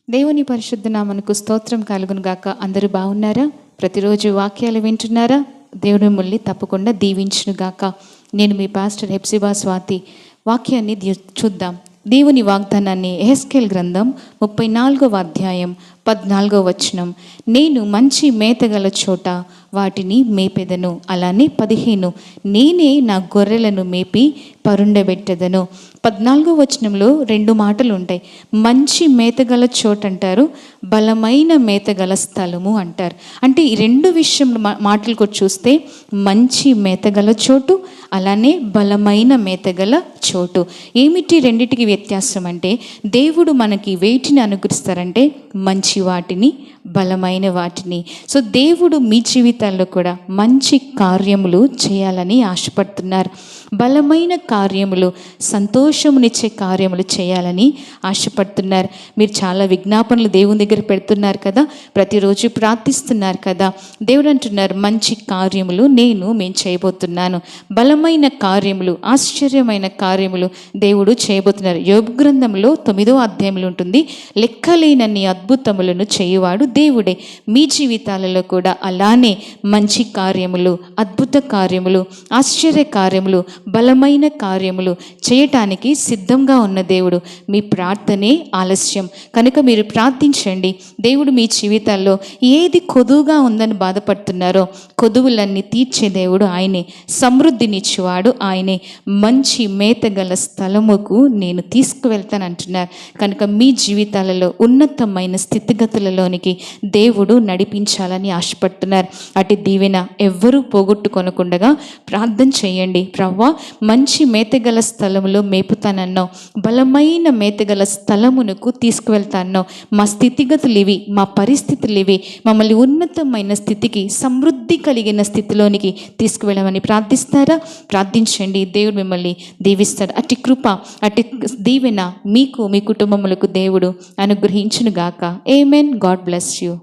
దేవుని పరిశుద్ధ నామమునకు స్తోత్రం కలుగును గాక. అందరూ బాగున్నారా? ప్రతిరోజు వాక్యాలు వింటున్నారా? దేవుడు మిమ్మల్ని తప్పకుండా దీవించును గాక. నేను మీ పాస్టర్ హెప్సిబా స్వాతి. వాక్యాన్ని చూద్దాం. దేవుని వాగ్దానాన్ని యెహెజ్కేలు గ్రంథం 34వ అధ్యాయం 14వ వచనం. నేను మంచి మేతగల చోట వాటిని మేపెదను. అలానే 15, నేనే నా గొర్రెలను మేపి పరుండబెట్టెదను. 14వ వచనంలో 2 మాటలు ఉంటాయి. మంచి మేతగల చోటు అంటారు, బలమైన మేతగల స్థలము అంటారు. అంటే ఈ 2 విషయంలో మాటలకు చూస్తే మంచి మేతగల చోటు, అలానే బలమైన మేతగల చోటు. ఏమిటి రెండిటికి వ్యత్యాసం అంటే, దేవుడు మనకి వేటిని అనుగ్రహిస్తారంటే మంచి వాటిని, బలమైన వాటిని. సో దేవుడు మీ జీవితాల్లో కూడా మంచి కార్యములు చేయాలని ఆశపడుతున్నారు. బలమైన కార్యములు, సంతోషమునిచ్చే కార్యములు చేయాలని ఆశపడుతున్నారు. మీరు చాలా విజ్ఞాపనలు దేవుని దగ్గర పెడుతున్నారు కదా, ప్రతిరోజు ప్రార్థిస్తున్నారు కదా. దేవుడు అంటున్నారు, మంచి కార్యములు మేము చేయబోతున్నాను. బలమైన కార్యములు, ఆశ్చర్యమైన కార్యములు దేవుడు చేయబోతున్నారు. యోబు గ్రంథంలో 9వ అధ్యాయంలో ఉంటుంది, లెక్కలేనన్ని అద్భుతములను చేయువాడు దేవుడే. మీ జీవితాలలో కూడా అలానే మంచి కార్యములు, అద్భుత కార్యములు, ఆశ్చర్య కార్యములు, బలమైన కార్యములు చేయటానికి సిద్ధంగా ఉన్న దేవుడు. మీ ప్రార్థనే ఆలస్యం కనుక మీరు ప్రార్థించండి. దేవుడు మీ జీవితాల్లో ఏది కొదువుగా ఉందని బాధపడుతున్నారో కొదువులన్నీ తీర్చే దేవుడు ఆయనే, సమృద్ధినిచ్చేవాడు ఆయనే. మంచి మేతగల స్థలముకు నేను తీసుకువెళ్తానంటున్నారు. కనుక మీ జీవితాలలో ఉన్నతమైన స్థితిగతులలోనికి దేవుడు నడిపించాలని ఆశపడుతున్నారు. అటు దీవెన ఎవ్వరూ పోగొట్టుకొనకుండగా ప్రార్థన చేయండి. ప్రవ్వా, మంచి మేతగల స్థలములో మేపుతానన్నావు, బలమైన మేతగల స్థలమునకు తీసుకువెళ్తాన్నావు. మా స్థితిగతులు ఇవి, మా పరిస్థితులు ఇవి, మమ్మల్ని ఉన్నతమైన స్థితికి, సమృద్ధి కలిగిన స్థితిలోనికి తీసుకువెళ్ళమని ప్రార్థిస్తారా? ప్రార్థించండి. దేవుడు మిమ్మల్ని దీవిస్తాడు. అటు కృప, అటు దీవెన మీకు, మీ కుటుంబములకు దేవుడు అనుగ్రహించును గాక. ఆమేన్. God bless you.